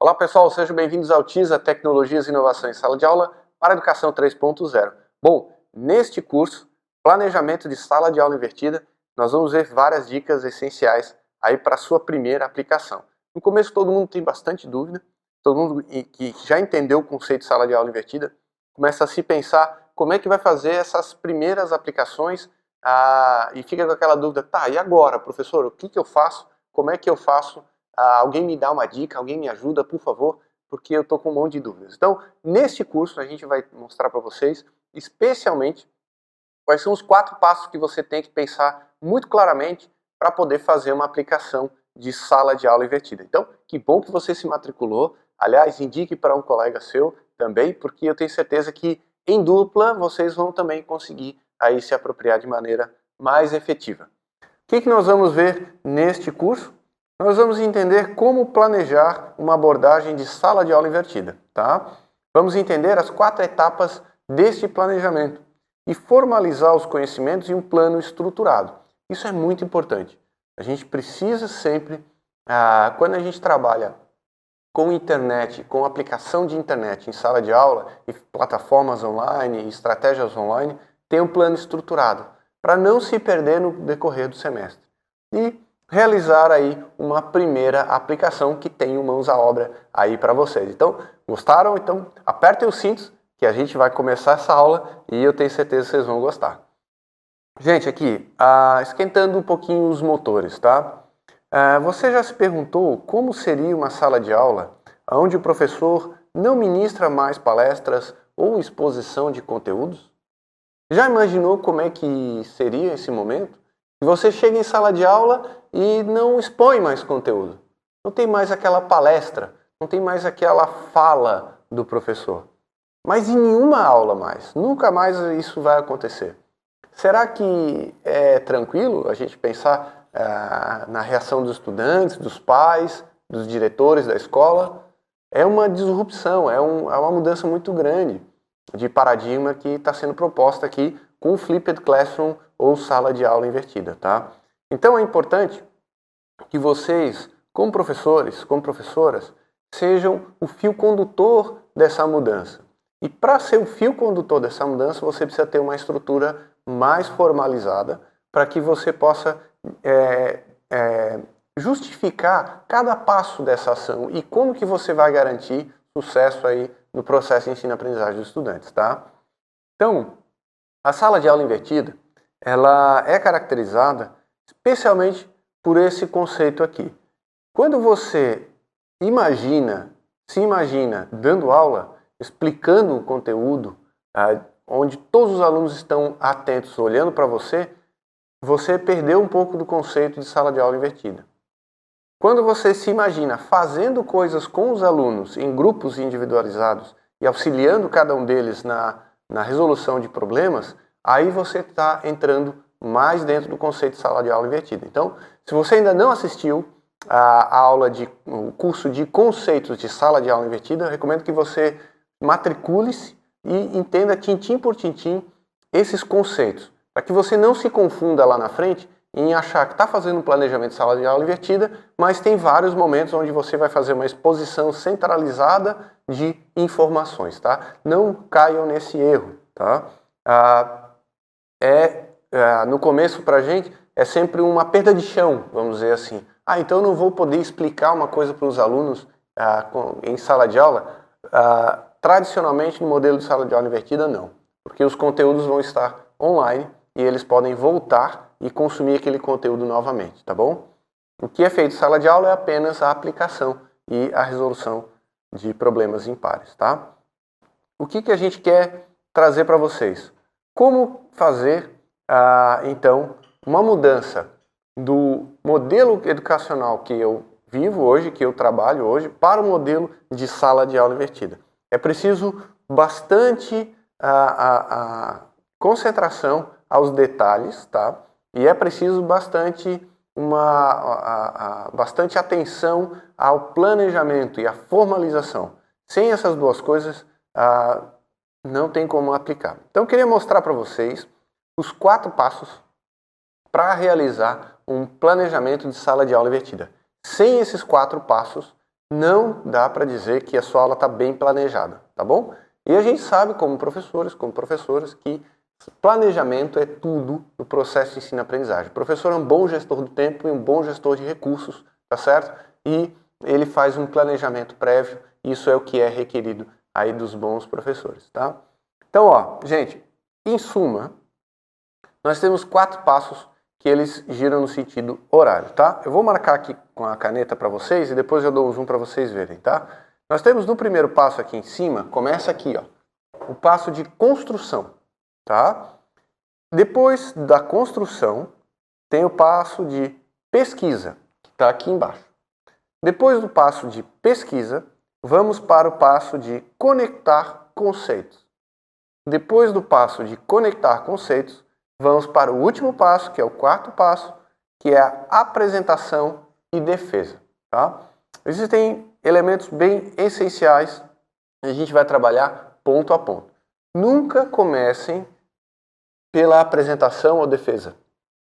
Olá pessoal, sejam bem-vindos ao TISA Tecnologias e Inovação em Sala de Aula para Educação 3.0. Bom, neste curso, Planejamento de Sala de Aula Invertida, nós vamos ver várias dicas essenciais aí para a sua primeira aplicação. No começo todo mundo tem bastante dúvida, todo mundo que já entendeu o conceito de sala de aula invertida, começa a se pensar como é que vai fazer essas primeiras aplicações e fica com aquela dúvida, tá, e agora, professor, o que eu faço? Como é que eu faço? Alguém me dá uma dica, alguém me ajuda, por favor, porque eu estou com um monte de dúvidas. Então, neste curso, a gente vai mostrar para vocês, especialmente, quais são os 4 passos que você tem que pensar muito claramente para poder fazer uma aplicação de sala de aula invertida. Então, que bom que você se matriculou. Aliás, indique para um colega seu também, porque eu tenho certeza que em dupla vocês vão também conseguir aí se apropriar de maneira mais efetiva. O que nós vamos ver neste curso? Nós vamos entender como planejar uma abordagem de sala de aula invertida, tá? Vamos entender as 4 etapas deste planejamento e formalizar os conhecimentos em um plano estruturado. Isso é muito importante. A gente precisa sempre, quando a gente trabalha com internet, com aplicação de internet em sala de aula e plataformas online, estratégias online, ter um plano estruturado para não se perder no decorrer do semestre. E realizar aí uma primeira aplicação que tenha mãos à obra aí para vocês. Então, gostaram? Então, apertem os cintos que a gente vai começar essa aula e eu tenho certeza que vocês vão gostar. Gente, aqui, esquentando um pouquinho os motores, tá? Você já se perguntou como seria uma sala de aula onde o professor não ministra mais palestras ou exposição de conteúdos? Já imaginou como é que seria esse momento? Você chega em sala de aula e não expõe mais conteúdo. Não tem mais aquela palestra, não tem mais aquela fala do professor. Mas em nenhuma aula mais, nunca mais isso vai acontecer. Será que é tranquilo a gente pensar na reação dos estudantes, dos pais, dos diretores da escola? É uma disrupção, é uma mudança muito grande de paradigma que está sendo proposta aqui com o Flipped Classroom ou sala de aula invertida, tá? Então é importante que vocês, como professores, como professoras, sejam o fio condutor dessa mudança. E para ser o fio condutor dessa mudança, você precisa ter uma estrutura mais formalizada para que você possa justificar cada passo dessa ação e como que você vai garantir sucesso aí no processo de ensino-aprendizagem dos estudantes, tá? Então, a sala de aula invertida, ela é caracterizada especialmente por esse conceito aqui. Quando você se imagina dando aula, explicando o conteúdo, onde todos os alunos estão atentos, olhando para você, você perdeu um pouco do conceito de sala de aula invertida. Quando você se imagina fazendo coisas com os alunos em grupos individualizados e auxiliando cada um deles na resolução de problemas, aí você está entrando mais dentro do conceito de sala de aula invertida. Então, se você ainda não assistiu o curso de conceitos de sala de aula invertida, eu recomendo que você matricule-se e entenda tintim por tintim esses conceitos, para que você não se confunda lá na frente em achar que está fazendo um planejamento de sala de aula invertida, mas tem vários momentos onde você vai fazer uma exposição centralizada de informações, tá? Não caiam nesse erro, tá? No começo para a gente é sempre uma perda de chão, vamos dizer assim. Então eu não vou poder explicar uma coisa para os alunos em sala de aula? Tradicionalmente no modelo de sala de aula invertida não, porque os conteúdos vão estar online e eles podem voltar e consumir aquele conteúdo novamente, tá bom? O que é feito em sala de aula é apenas a aplicação e a resolução de problemas impares, tá? O que a gente quer trazer para vocês? Como fazer, então, uma mudança do modelo educacional que eu vivo hoje, que eu trabalho hoje, para o modelo de sala de aula invertida. É preciso bastante concentração aos detalhes, tá? E é preciso bastante atenção ao planejamento e à formalização. Sem essas duas coisas, não tem como aplicar. Então, eu queria mostrar para vocês os 4 passos para realizar um planejamento de sala de aula invertida. Sem esses 4 passos, não dá para dizer que a sua aula está bem planejada, tá bom? E a gente sabe, como professores, como professoras, que planejamento é tudo no processo de ensino-aprendizagem. O professor é um bom gestor do tempo e um bom gestor de recursos, tá certo? E ele faz um planejamento prévio, isso é o que é requerido aí dos bons professores, tá? Então, ó, gente, em suma, nós temos 4 passos que eles giram no sentido horário, tá? Eu vou marcar aqui com a caneta para vocês e depois eu dou um zoom para vocês verem, tá? Nós temos no primeiro passo aqui em cima, começa aqui, ó, o passo de construção, tá? Depois da construção, tem o passo de pesquisa, que está aqui embaixo. Depois do passo de pesquisa, vamos para o passo de conectar conceitos. Depois do passo de conectar conceitos, vamos para o último passo, que é o 4º passo, que é a apresentação e defesa. Tá? Existem elementos bem essenciais e a gente vai trabalhar ponto a ponto. Nunca comecem pela apresentação ou defesa.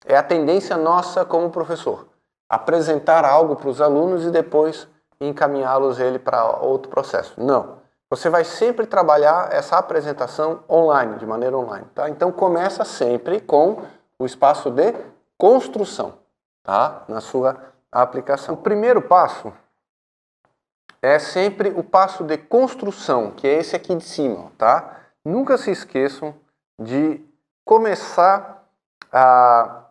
É a tendência nossa como professor. Apresentar algo para os alunos e depois encaminhá-los para outro processo. Não. Você vai sempre trabalhar essa apresentação online, de maneira online. Tá? Então começa sempre com o espaço de construção, tá? Na sua aplicação. O primeiro passo é sempre o passo de construção, que é esse aqui de cima, tá? Nunca se esqueçam de começar a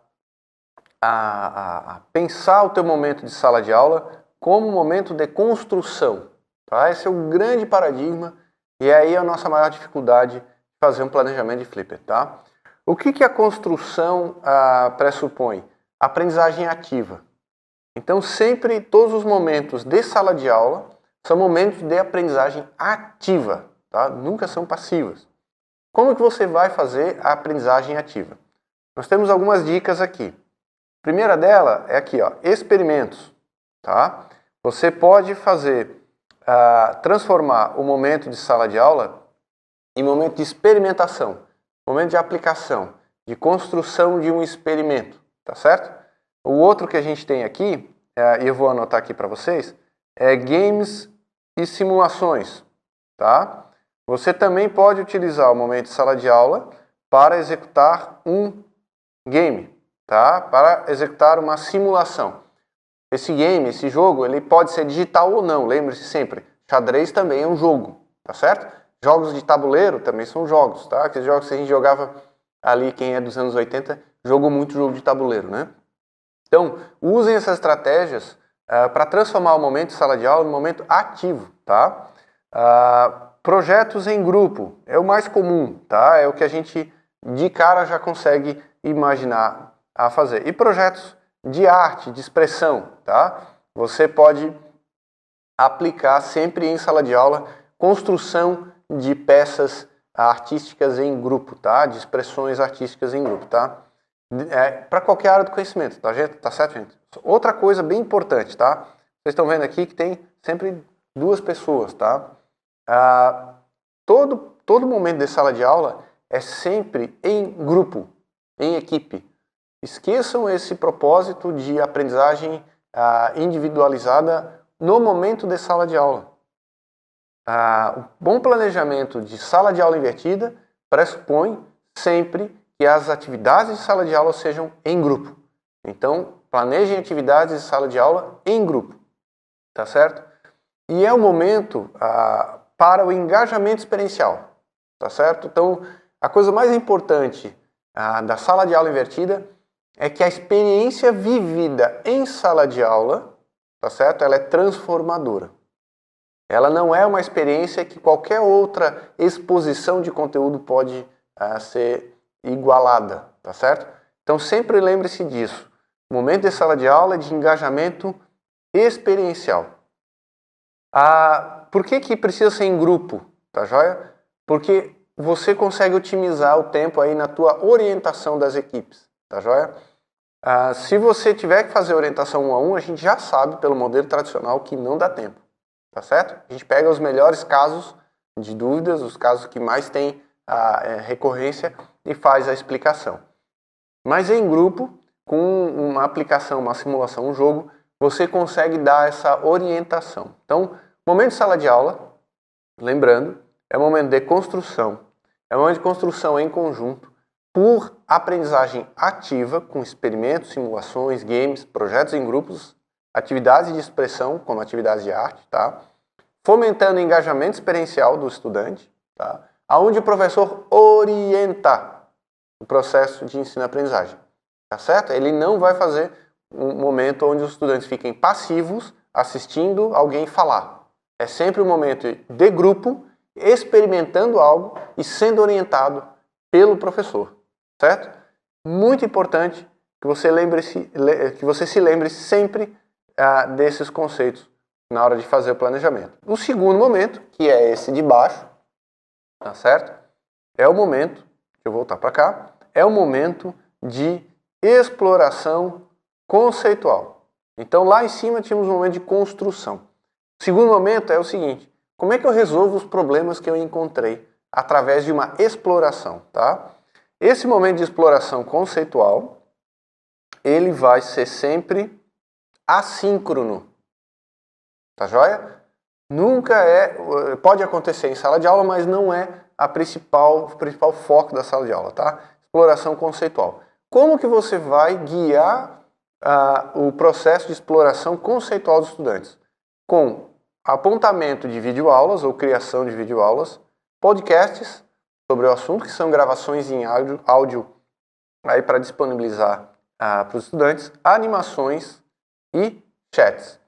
pensar o teu momento de sala de aula como um momento de construção. Tá? Esse é o grande paradigma e aí a nossa maior dificuldade de fazer um planejamento de Flipper. Tá? O que a construção pressupõe? Aprendizagem ativa. Então sempre, todos os momentos de sala de aula são momentos de aprendizagem ativa, tá? Nunca são passivas. Como que você vai fazer a aprendizagem ativa? Nós temos algumas dicas aqui. A primeira dela é aqui, ó, experimentos. Tá? Você pode transformar o momento de sala de aula em momento de experimentação, momento de aplicação, de construção de um experimento, tá certo? O outro que a gente tem aqui, e eu vou anotar aqui para vocês, é games e simulações, tá? Você também pode utilizar o momento de sala de aula para executar um game, tá? Para executar uma simulação. Esse game, esse jogo, ele pode ser digital ou não, lembre-se sempre, xadrez também é um jogo, tá certo? Jogos de tabuleiro também são jogos, tá? Aqueles jogos que a gente jogava ali, quem é dos anos 80, jogou muito jogo de tabuleiro, né? Então, usem essas estratégias para transformar o momento de sala de aula em um momento ativo, tá? Projetos em grupo é o mais comum, tá? É o que a gente de cara já consegue imaginar a fazer. E projetos de arte, de expressão, tá? Você pode aplicar sempre em sala de aula construção de peças artísticas em grupo, tá? De expressões artísticas em grupo, tá? Para qualquer área do conhecimento, tá, gente? Tá certo, gente? Outra coisa bem importante, tá? Vocês estão vendo aqui que tem sempre 2 pessoas, tá? Todo momento de sala de aula é sempre em grupo, em equipe. Esqueçam esse propósito de aprendizagem individualizada no momento de sala de aula. O bom planejamento de sala de aula invertida pressupõe sempre que as atividades de sala de aula sejam em grupo. Então, planejem atividades de sala de aula em grupo, tá certo? E é o momento para o engajamento experiencial, tá certo? Então, a coisa mais importante da sala de aula invertida é que a experiência vivida em sala de aula, tá certo? Ela é transformadora. Ela não é uma experiência que qualquer outra exposição de conteúdo pode ser igualada, tá certo? Então sempre lembre-se disso. O momento de sala de aula é de engajamento experiencial. Por que precisa ser em grupo, tá joia? Porque você consegue otimizar o tempo aí na tua orientação das equipes, tá joia? Se você tiver que fazer orientação 1 a 1, a gente já sabe pelo modelo tradicional que não dá tempo, tá certo? A gente pega os melhores casos de dúvidas, os casos que mais têm recorrência e faz a explicação. Mas em grupo, com uma aplicação, uma simulação, um jogo, você consegue dar essa orientação. Então, momento de sala de aula, lembrando, é um momento de construção. É um momento de construção em conjunto por aprendizagem ativa, com experimentos, simulações, games, projetos em grupos, atividades de expressão, como atividades de arte, tá? Fomentando o engajamento experiencial do estudante, tá? Onde o professor orienta o processo de ensino-aprendizagem, tá certo? Ele não vai fazer um momento onde os estudantes fiquem passivos assistindo alguém falar. É sempre um momento de grupo, experimentando algo e sendo orientado pelo professor, certo? Muito importante que você se lembre sempre desses conceitos na hora de fazer o planejamento. O segundo momento, que é esse de baixo, tá certo? É o momento, deixa eu voltar para cá, é o momento de exploração conceitual. Então lá em cima tínhamos um momento de construção. O segundo momento é o seguinte: como é que eu resolvo os problemas que eu encontrei através de uma exploração, tá? Esse momento de exploração conceitual, ele vai ser sempre assíncrono, tá joia? Nunca pode acontecer em sala de aula, mas não é o principal foco da sala de aula, tá? Exploração conceitual. Como que você vai guiar o processo de exploração conceitual dos estudantes? Com apontamento de videoaulas ou criação de videoaulas, podcasts sobre o assunto, que são gravações em áudio aí para disponibilizar para os estudantes, animações e chats.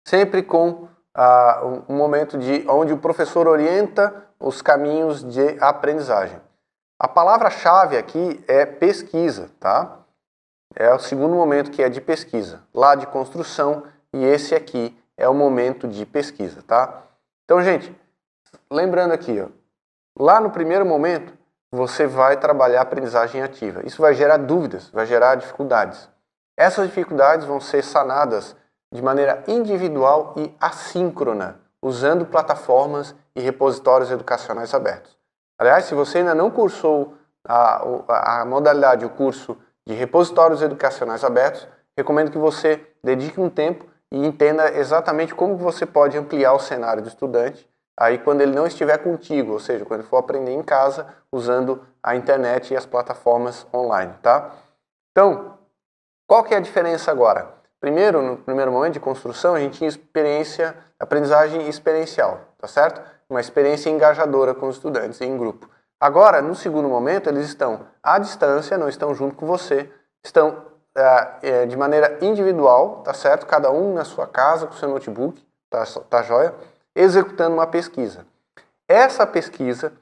Sempre com um momento onde o professor orienta os caminhos de aprendizagem. A palavra-chave aqui é pesquisa, tá? É o segundo momento, que é de pesquisa. Lá de construção, e esse aqui é o momento de pesquisa, tá? Então, gente, lembrando aqui, ó, lá no primeiro momento, você vai trabalhar a aprendizagem ativa. Isso vai gerar dúvidas, vai gerar dificuldades. Essas dificuldades vão ser sanadas de maneira individual e assíncrona, usando plataformas e repositórios educacionais abertos. Aliás, se você ainda não cursou a modalidade, o curso de repositórios educacionais abertos, recomendo que você dedique um tempo e entenda exatamente como você pode ampliar o cenário do estudante aí quando ele não estiver contigo, ou seja, quando ele for aprender em casa usando a internet e as plataformas online, tá? Então, qual que é a diferença agora? Primeiro, no primeiro momento de construção, a gente tinha aprendizagem experiencial, tá certo? Uma experiência engajadora com os estudantes em grupo. Agora, no segundo momento, eles estão à distância, não estão junto com você, estão de maneira individual, tá certo? Cada um na sua casa, com seu notebook, tá joia? Executando uma pesquisa. Essa pesquisa,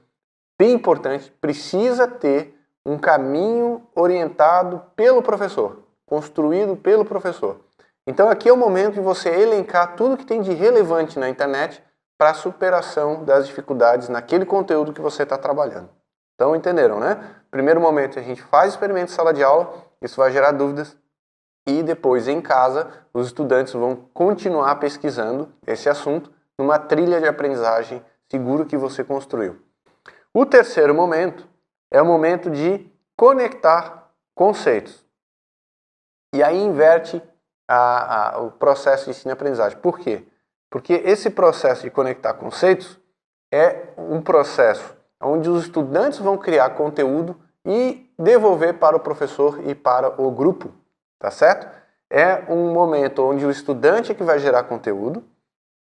bem importante, precisa ter um caminho orientado pelo professor, construído pelo professor. Então aqui é o momento de você elencar tudo que tem de relevante na internet para a superação das dificuldades naquele conteúdo que você está trabalhando. Então entenderam, né? Primeiro momento a gente faz experimento em sala de aula, isso vai gerar dúvidas, e depois em casa os estudantes vão continuar pesquisando esse assunto numa trilha de aprendizagem segura que você construiu. O terceiro momento é o momento de conectar conceitos. E aí inverte o processo de ensino e aprendizagem. Por quê? Porque esse processo de conectar conceitos é um processo onde os estudantes vão criar conteúdo e devolver para o professor e para o grupo, tá certo? É um momento onde o estudante é que vai gerar conteúdo,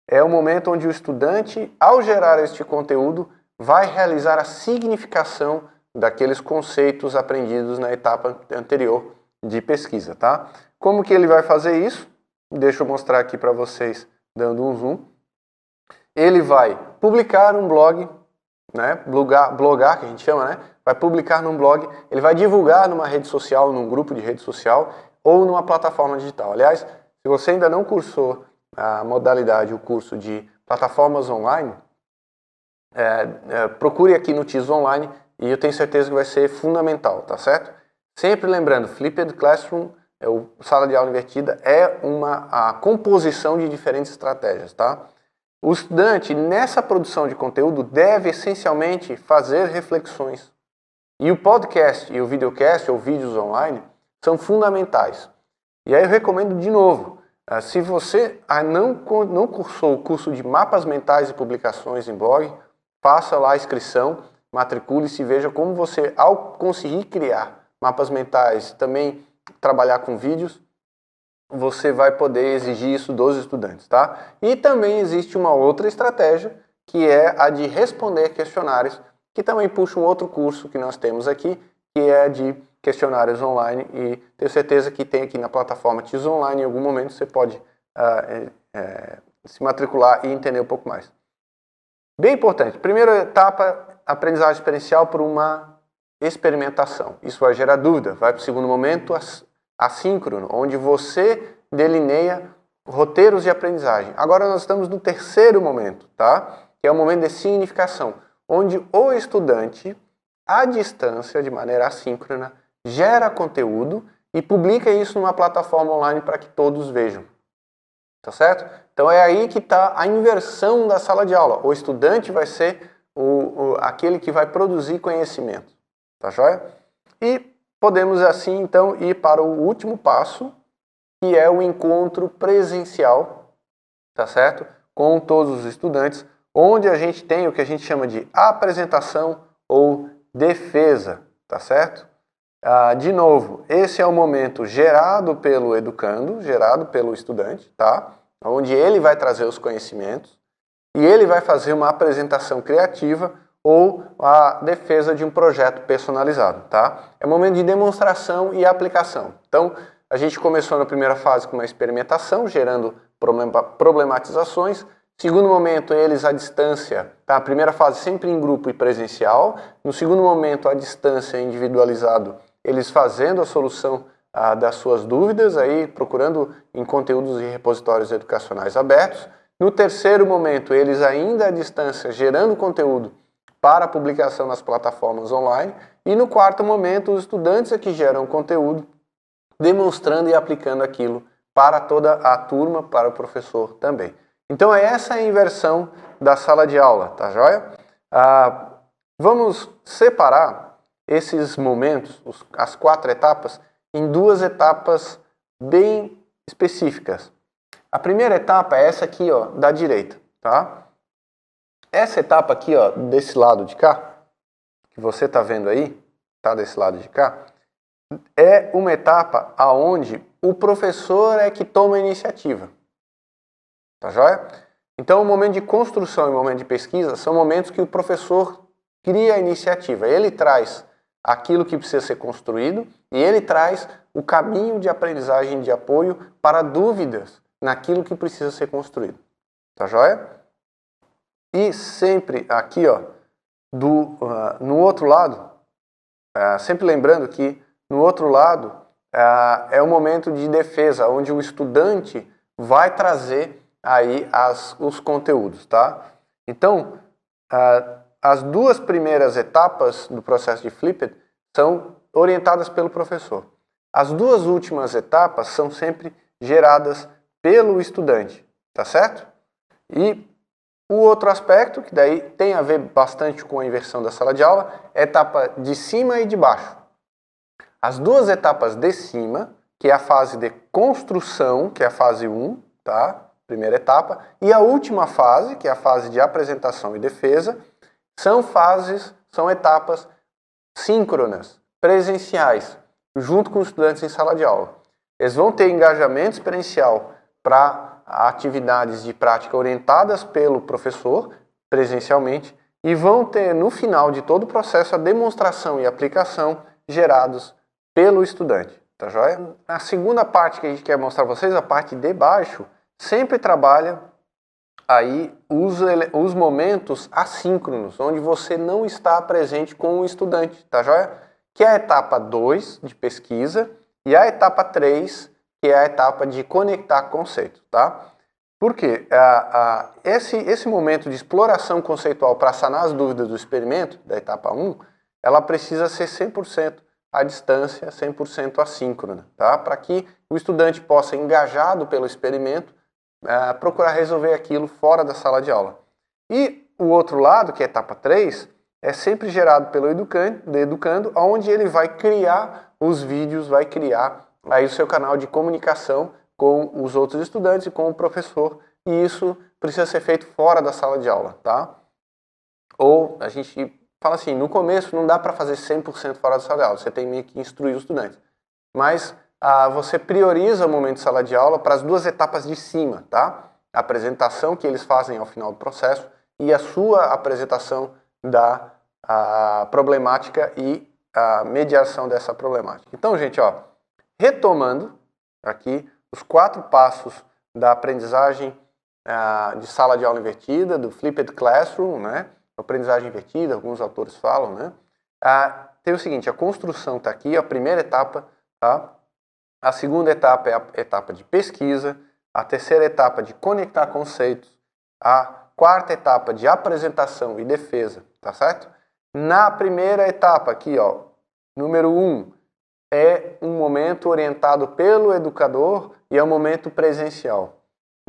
é um momento onde o estudante, ao gerar este conteúdo, vai realizar a significação daqueles conceitos aprendidos na etapa anterior de pesquisa, tá? Como que ele vai fazer isso? Deixa eu mostrar aqui para vocês, dando um zoom. Ele vai publicar um blog, né? Blogar, que a gente chama, né? Vai publicar num blog, ele vai divulgar numa rede social, num grupo de rede social ou numa plataforma digital. Aliás, se você ainda não cursou a modalidade, o curso de plataformas online, procure aqui no TIS Online e eu tenho certeza que vai ser fundamental, tá certo? Sempre lembrando, Flipped Classroom, sala de aula invertida, é a composição de diferentes estratégias, tá? O estudante, nessa produção de conteúdo, deve essencialmente fazer reflexões. E o podcast e o videocast, ou vídeos online, são fundamentais. E aí eu recomendo de novo, Se você não cursou o curso de mapas mentais e publicações em blog, faça lá a inscrição, matricule-se e veja como você, ao conseguir criar mapas mentais, também trabalhar com vídeos, você vai poder exigir isso dos estudantes, tá? E também existe uma outra estratégia, que é a de responder questionários, que também puxa um outro curso que nós temos aqui, que é de questionários online, e tenho certeza que tem aqui na plataforma TIS Online, em algum momento você pode se matricular e entender um pouco mais. Bem importante, primeira etapa, aprendizagem experiencial por uma experimentação. Isso vai gerar dúvida. Vai para o segundo momento, assíncrono, onde você delineia roteiros de aprendizagem. Agora nós estamos no terceiro momento, tá? Que é o momento de significação, onde o estudante, à distância, de maneira assíncrona, gera conteúdo e publica isso numa plataforma online para que todos vejam. Tá certo? Então é aí que está a inversão da sala de aula. O estudante vai ser aquele que vai produzir conhecimento. Tá joia? E podemos assim então ir para o último passo, que é o encontro presencial, tá certo? Com todos os estudantes, onde a gente tem o que a gente chama de apresentação ou defesa, tá certo? De novo, esse é o momento gerado pelo educando, gerado pelo estudante, tá? Onde ele vai trazer os conhecimentos e ele vai fazer uma apresentação criativa ou a defesa de um projeto personalizado, tá? É um momento de demonstração e aplicação. Então, a gente começou na primeira fase com uma experimentação, gerando problematizações. Segundo momento, eles à distância, tá? A primeira fase sempre em grupo e presencial. No segundo momento, à distância, individualizado, eles fazendo a solução das suas dúvidas, aí procurando em conteúdos e repositórios educacionais abertos. No terceiro momento, eles ainda à distância, gerando conteúdo para publicação nas plataformas online. E no quarto momento, os estudantes é que geram conteúdo, demonstrando e aplicando aquilo para toda a turma, para o professor também. Então, essa é a inversão da sala de aula, tá joia? Vamos separar esses momentos, as 4 etapas, em 2 etapas bem específicas. A primeira etapa é essa aqui, ó, da direita, tá? Essa etapa aqui, ó, desse lado de cá, que você está vendo aí, tá, desse lado de cá, é uma etapa aonde o professor é que toma a iniciativa. Tá joia? Então, o momento de construção e o momento de pesquisa são momentos que o professor cria a iniciativa. Ele traz aquilo que precisa ser construído e ele traz o caminho de aprendizagem de apoio para dúvidas naquilo que precisa ser construído. Tá joia? E sempre aqui, ó, no outro lado, sempre lembrando que no outro lado é o momento de defesa, onde o estudante vai trazer aí os conteúdos, tá? Então, as 2 primeiras etapas do processo de Flipped são orientadas pelo professor. As 2 últimas etapas são sempre geradas pelo estudante, tá certo? E o outro aspecto, que daí tem a ver bastante com a inversão da sala de aula, é a etapa de cima e de baixo. As 2 etapas de cima, que é a fase de construção, que é a fase 1, tá? Primeira etapa, e a última fase, que é a fase de apresentação e defesa, são etapas síncronas, presenciais, junto com os estudantes em sala de aula. Eles vão ter engajamento experiencial para atividades de prática orientadas pelo professor, presencialmente, e vão ter, no final de todo o processo, a demonstração e aplicação gerados pelo estudante. Tá joia? A segunda parte que a gente quer mostrar para vocês, a parte de baixo, sempre trabalha aí os momentos assíncronos, onde você não está presente com o estudante, tá joia? Que é a etapa 2 de pesquisa e a etapa 3, que é a etapa de conectar conceitos, tá? Por quê? Esse momento de exploração conceitual para sanar as dúvidas do experimento, da etapa 1, ela precisa ser 100% à distância, 100% assíncrona, tá? Para que o estudante possa, engajado pelo experimento, procurar resolver aquilo fora da sala de aula. E o outro lado, que é a etapa 3, é sempre gerado pelo educando, onde ele vai criar os vídeos, vai criar aí o seu canal de comunicação com os outros estudantes e com o professor, e isso precisa ser feito fora da sala de aula, tá? Ou a gente fala assim, no começo não dá para fazer 100% fora da sala de aula, você tem meio que instruir os estudantes. Mas você prioriza o momento de sala de aula para as duas etapas de cima, tá? A apresentação que eles fazem ao final do processo e a sua apresentação da problemática e a mediação dessa problemática. Então, gente, ó, retomando aqui os 4 passos da aprendizagem de sala de aula invertida, do Flipped Classroom, né? Aprendizagem invertida, alguns autores falam, né? Tem o seguinte, a construção está aqui, a primeira etapa, tá? A segunda etapa é a etapa de pesquisa, a terceira etapa de conectar conceitos, a quarta etapa de apresentação e defesa, tá certo? Na primeira etapa aqui, ó, número 1, é um momento orientado pelo educador e é um momento presencial.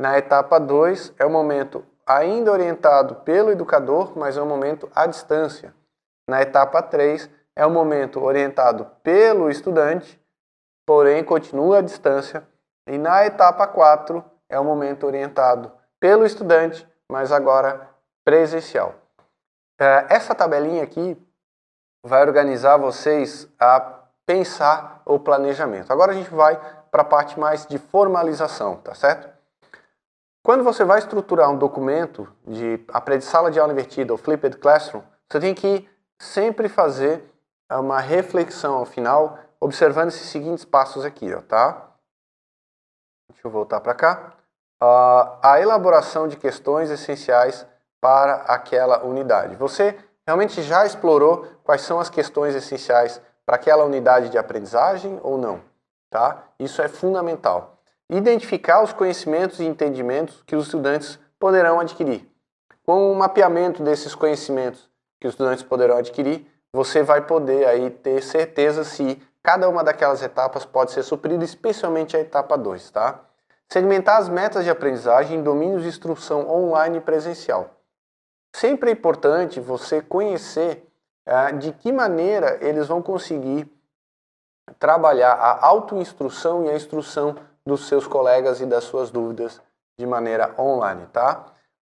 Na etapa 2, é um momento ainda orientado pelo educador, mas é um momento à distância. Na etapa 3, é um momento orientado pelo estudante, porém continua à distância. E na etapa 4, é um momento orientado pelo estudante, mas agora presencial. Essa tabelinha aqui vai organizar vocês a pensar o planejamento. Agora a gente vai para a parte mais de formalização, tá certo? Quando você vai estruturar um documento de sala de aula invertida ou Flipped Classroom, você tem que sempre fazer uma reflexão ao final, observando esses seguintes passos aqui, ó, tá? Deixa eu voltar para cá. A elaboração de questões essenciais para aquela unidade. Você realmente já explorou quais são as questões essenciais para aquela unidade de aprendizagem ou não? Tá? Isso é fundamental. Identificar os conhecimentos e entendimentos que os estudantes poderão adquirir. Com o mapeamento desses conhecimentos que os estudantes poderão adquirir, você vai poder aí ter certeza se cada uma daquelas etapas pode ser suprida, especialmente a etapa 2, tá? Segmentar as metas de aprendizagem em domínios de instrução online e presencial. Sempre é importante você conhecer de que maneira eles vão conseguir trabalhar a autoinstrução e a instrução dos seus colegas e das suas dúvidas de maneira online, tá?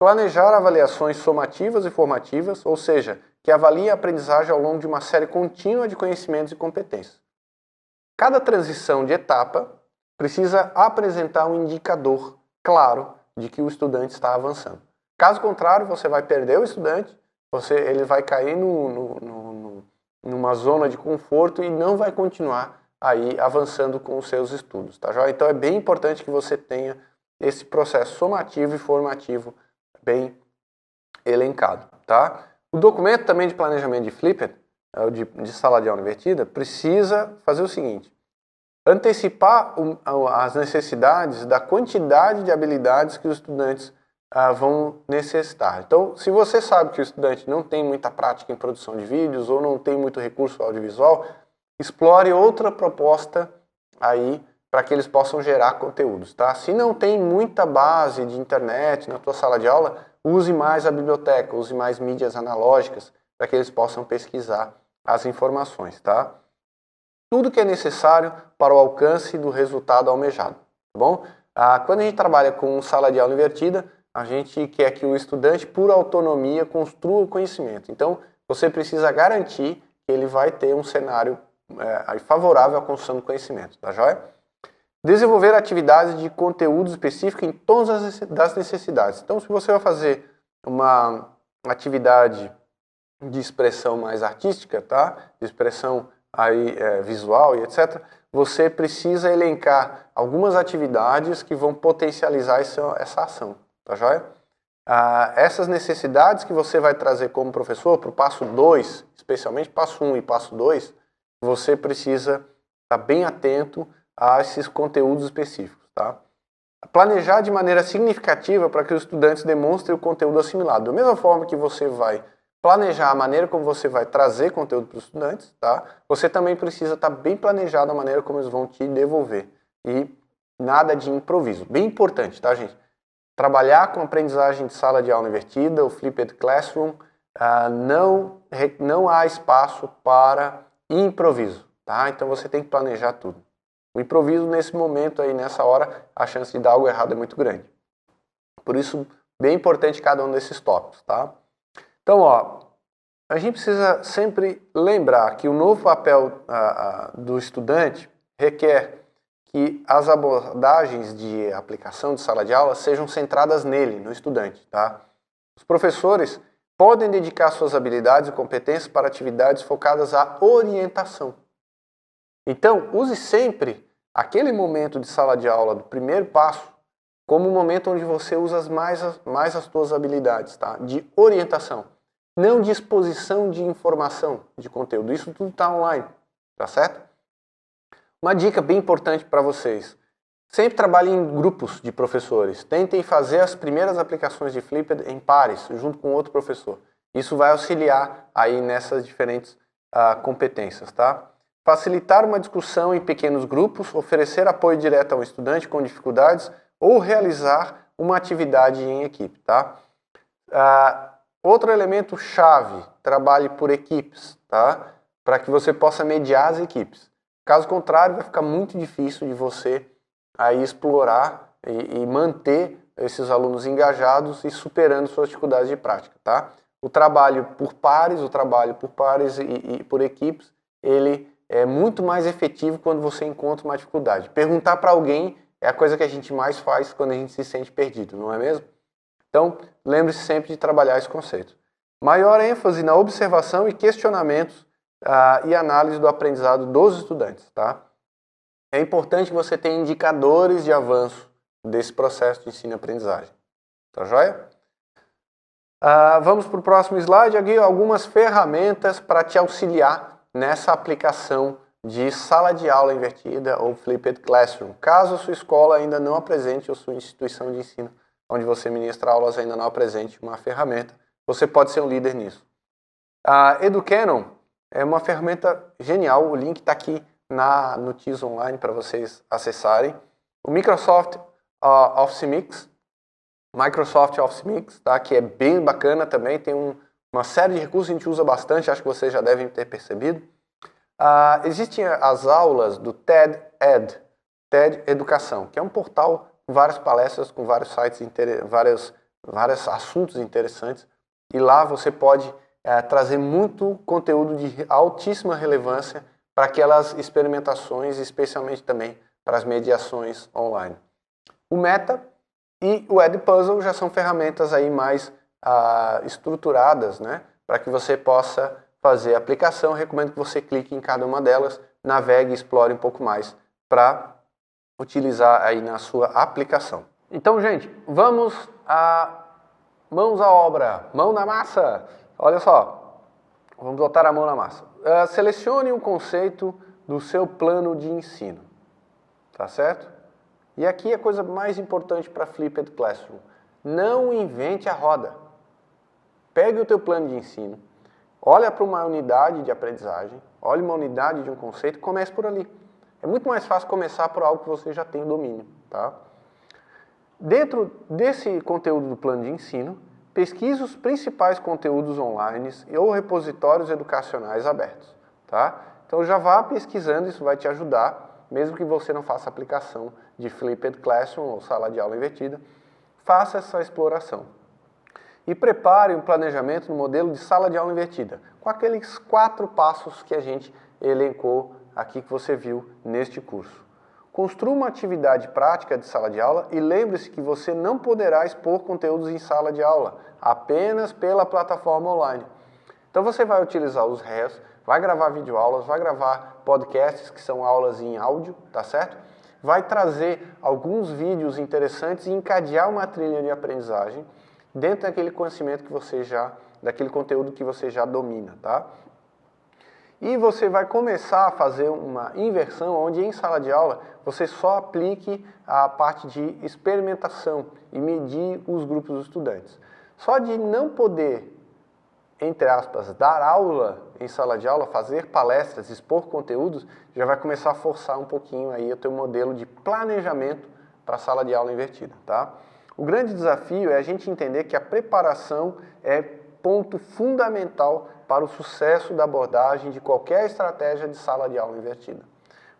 Planejar avaliações somativas e formativas, ou seja, que avaliem a aprendizagem ao longo de uma série contínua de conhecimentos e competências. Cada transição de etapa precisa apresentar um indicador claro de que o estudante está avançando. Caso contrário, você vai perder o estudante, ele vai cair numa zona de conforto e não vai continuar aí avançando com os seus estudos, tá joia? Então é bem importante que você tenha esse processo somativo e formativo bem elencado, tá? O documento também de planejamento de Flipped, de sala de aula invertida, precisa fazer o seguinte: antecipar as necessidades da quantidade de habilidades que os estudantes vão necessitar. Então, se você sabe que o estudante não tem muita prática em produção de vídeos ou não tem muito recurso audiovisual, explore outra proposta aí para que eles possam gerar conteúdos, tá? Se não tem muita base de internet na tua sala de aula, use mais a biblioteca, use mais mídias analógicas para que eles possam pesquisar as informações, tá? Tudo que é necessário para o alcance do resultado almejado, tá bom? Quando a gente trabalha com sala de aula invertida, a gente quer que o estudante, por autonomia, construa o conhecimento. Então, você precisa garantir que ele vai ter um cenário favorável à construção do conhecimento, tá joia? Desenvolver atividades de conteúdo específico em todas as necessidades. Então, se você vai fazer uma atividade de expressão mais artística, tá? De expressão aí, visual e etc., você precisa elencar algumas atividades que vão potencializar essa ação, tá joia? Essas necessidades que você vai trazer como professor para o passo 2, especialmente passo 1 e passo 2, você precisa estar bem atento a esses conteúdos específicos, tá? Planejar de maneira significativa para que os estudantes demonstrem o conteúdo assimilado. Da mesma forma que você vai planejar a maneira como você vai trazer conteúdo para os estudantes, tá? Você também precisa estar bem planejado a maneira como eles vão te devolver. E nada de improviso. Bem importante, tá, gente? Trabalhar com aprendizagem de sala de aula invertida, o Flipped Classroom, não há espaço para improviso, tá? Então você tem que planejar tudo. O improviso nesse momento aí, nessa hora, a chance de dar algo errado é muito grande. Por isso, bem importante cada um desses tópicos, tá? Então, ó, a gente precisa sempre lembrar que o novo papel do estudante requer que as abordagens de aplicação de sala de aula sejam centradas nele, no estudante, tá? Os professores podem dedicar suas habilidades e competências para atividades focadas à orientação. Então, use sempre aquele momento de sala de aula, do primeiro passo, como um momento onde você usa mais as suas habilidades, tá? De orientação, não de exposição de informação, de conteúdo. Isso tudo está online, tá certo? Uma dica bem importante para vocês. Sempre trabalhem em grupos de professores. Tentem fazer as primeiras aplicações de Flipped em pares, junto com outro professor. Isso vai auxiliar aí nessas diferentes competências, tá? Facilitar uma discussão em pequenos grupos, oferecer apoio direto ao estudante com dificuldades ou realizar uma atividade em equipe, tá? Outro elemento chave, trabalhe por equipes, tá? Para que você possa mediar as equipes. Caso contrário, vai ficar muito difícil de você aí explorar e manter esses alunos engajados e superando suas dificuldades de prática, tá? O trabalho por pares e por equipes, ele é muito mais efetivo quando você encontra uma dificuldade. Perguntar para alguém é a coisa que a gente mais faz quando a gente se sente perdido, não é mesmo? Então, lembre-se sempre de trabalhar esse conceito. Maior ênfase na observação e questionamentos e análise do aprendizado dos estudantes, tá? É importante que você tenha indicadores de avanço desse processo de ensino e aprendizagem. Tá joia? Vamos para o próximo slide. Aqui algumas ferramentas para te auxiliar nessa aplicação de sala de aula invertida ou Flipped Classroom. Caso a sua escola ainda não apresente, ou sua instituição de ensino onde você ministra aulas ainda não apresente uma ferramenta, você pode ser um líder nisso. A Educanon é uma ferramenta genial, o link está aqui no TIS Online para vocês acessarem. O Microsoft Office Mix, tá? Que é bem bacana também, tem uma série de recursos que a gente usa bastante, acho que vocês já devem ter percebido. Existem as aulas do TED Educação, que é um portal com várias palestras, com vários sites, vários assuntos interessantes, e lá você pode trazer muito conteúdo de altíssima relevância para aquelas experimentações, especialmente também para as mediações online. O Meta e o Edpuzzle já são ferramentas aí mais estruturadas, né, para que você possa fazer a aplicação. Eu recomendo que você clique em cada uma delas, navegue e explore um pouco mais para utilizar aí na sua aplicação. Então, gente, vamos mãos à obra, mão na massa. Olha só, vamos botar a mão na massa. Selecione um conceito do seu plano de ensino, tá certo? E aqui a coisa mais importante para Flipped Classroom: não invente a roda. Pegue o teu plano de ensino, olha para uma unidade de aprendizagem, olhe uma unidade de um conceito e comece por ali. É muito mais fácil começar por algo que você já tem domínio, tá? Dentro desse conteúdo do plano de ensino, pesquise os principais conteúdos online ou repositórios educacionais abertos, tá? Então já vá pesquisando, isso vai te ajudar, mesmo que você não faça aplicação de Flipped Classroom ou sala de aula invertida, faça essa exploração. E prepare um planejamento no modelo de sala de aula invertida, com aqueles 4 passos que a gente elencou aqui, que você viu neste curso. Construa uma atividade prática de sala de aula e lembre-se que você não poderá expor conteúdos em sala de aula, apenas pela plataforma online. Então você vai utilizar os RES, vai gravar videoaulas, vai gravar podcasts, que são aulas em áudio, tá certo? Vai trazer alguns vídeos interessantes e encadear uma trilha de aprendizagem dentro daquele conhecimento que você daquele conteúdo que você já domina, tá? E você vai começar a fazer uma inversão, onde em sala de aula você só aplique a parte de experimentação e medir os grupos dos estudantes. Só de não poder, entre aspas, dar aula em sala de aula, fazer palestras, expor conteúdos, já vai começar a forçar um pouquinho aí o teu modelo de planejamento para a sala de aula invertida, tá? O grande desafio é a gente entender que a preparação é ponto fundamental para o sucesso da abordagem de qualquer estratégia de sala de aula invertida.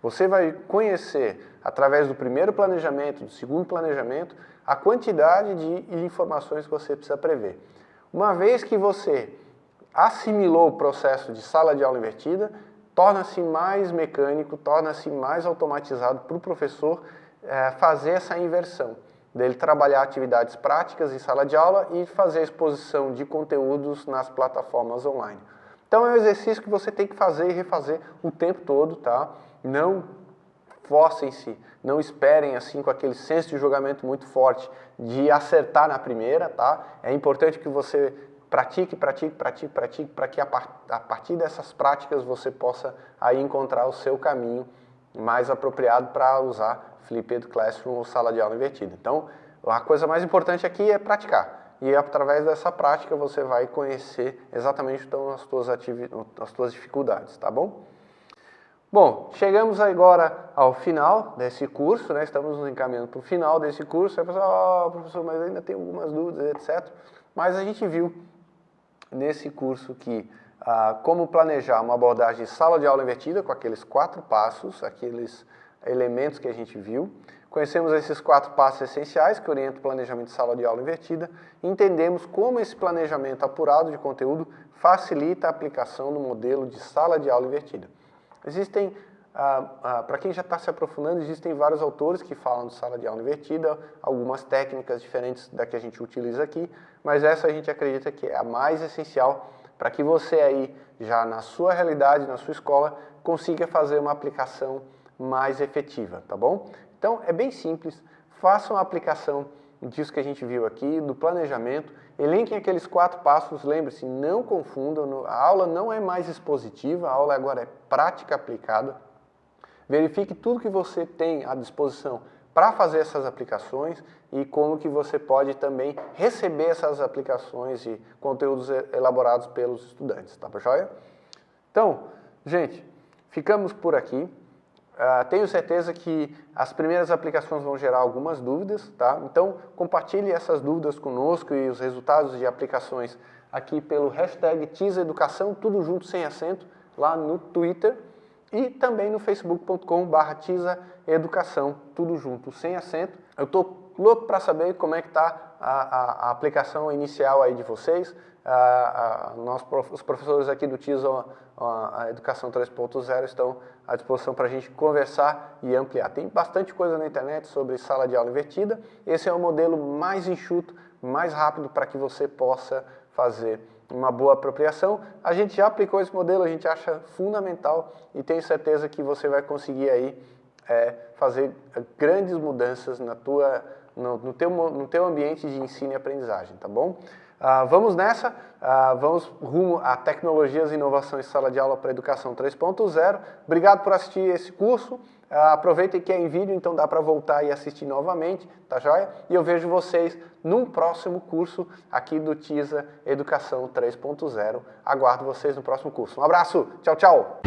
Você vai conhecer, através do primeiro planejamento, do segundo planejamento, a quantidade de informações que você precisa prever. Uma vez que você assimilou o processo de sala de aula invertida, torna-se mais mecânico, torna-se mais automatizado para o professor fazer essa inversão, dele trabalhar atividades práticas em sala de aula e fazer a exposição de conteúdos nas plataformas online. Então é um exercício que você tem que fazer e refazer o tempo todo, tá? Não forcem-se, não esperem assim com aquele senso de julgamento muito forte de acertar na primeira, tá? É importante que você pratique, para que a partir dessas práticas você possa aí encontrar o seu caminho mais apropriado para usar Flipped Classroom ou sala de aula invertida. Então, a coisa mais importante aqui é praticar. E através dessa prática você vai conhecer exatamente então, as tuas dificuldades, tá bom? Bom, chegamos agora ao final desse curso, né? Estamos nos encaminhando para o final desse curso. Aí você fala, professor, mas ainda tem algumas dúvidas, etc. Mas a gente viu nesse curso que como planejar uma abordagem de sala de aula invertida com aqueles 4 passos, aqueles elementos que a gente viu. Conhecemos esses 4 passos essenciais que orientam o planejamento de sala de aula invertida e entendemos como esse planejamento apurado de conteúdo facilita a aplicação do modelo de sala de aula invertida. Existem, para quem já está se aprofundando, existem vários autores que falam de sala de aula invertida, algumas técnicas diferentes da que a gente utiliza aqui, mas essa a gente acredita que é a mais essencial para que você aí, já na sua realidade, na sua escola, consiga fazer uma aplicação mais efetiva, tá bom? Então, é bem simples, façam a aplicação disso que a gente viu aqui, do planejamento, elenquem aqueles 4 passos, lembre-se, não confundam, a aula não é mais expositiva, a aula agora é prática aplicada. Verifique tudo que você tem à disposição para fazer essas aplicações e como que você pode também receber essas aplicações e conteúdos elaborados pelos estudantes, tá joia? Então, gente, ficamos por aqui. Tenho certeza que as primeiras aplicações vão gerar algumas dúvidas, tá? Então, compartilhe essas dúvidas conosco e os resultados de aplicações aqui pelo hashtag TISAeducação, tudo junto sem acento, lá no Twitter e também no facebook.com/TISAeducação, tudo junto sem acento. Eu estou louco para saber como é que está a aplicação inicial aí de vocês. Os professores aqui do TISA, a Educação 3.0, estão à disposição para a gente conversar e ampliar. Tem bastante coisa na internet sobre sala de aula invertida. Esse é o modelo mais enxuto, mais rápido para que você possa fazer uma boa apropriação. A gente já aplicou esse modelo, a gente acha fundamental e tenho certeza que você vai conseguir aí fazer grandes mudanças no teu ambiente de ensino e aprendizagem, tá bom? Vamos nessa, vamos rumo a tecnologias e inovações em sala de aula para educação 3.0. Obrigado por assistir esse curso. Aproveitem que é em vídeo, então dá para voltar e assistir novamente, tá joia? E eu vejo vocês num próximo curso aqui do TISA Educação 3.0. Aguardo vocês no próximo curso. Um abraço, tchau, tchau!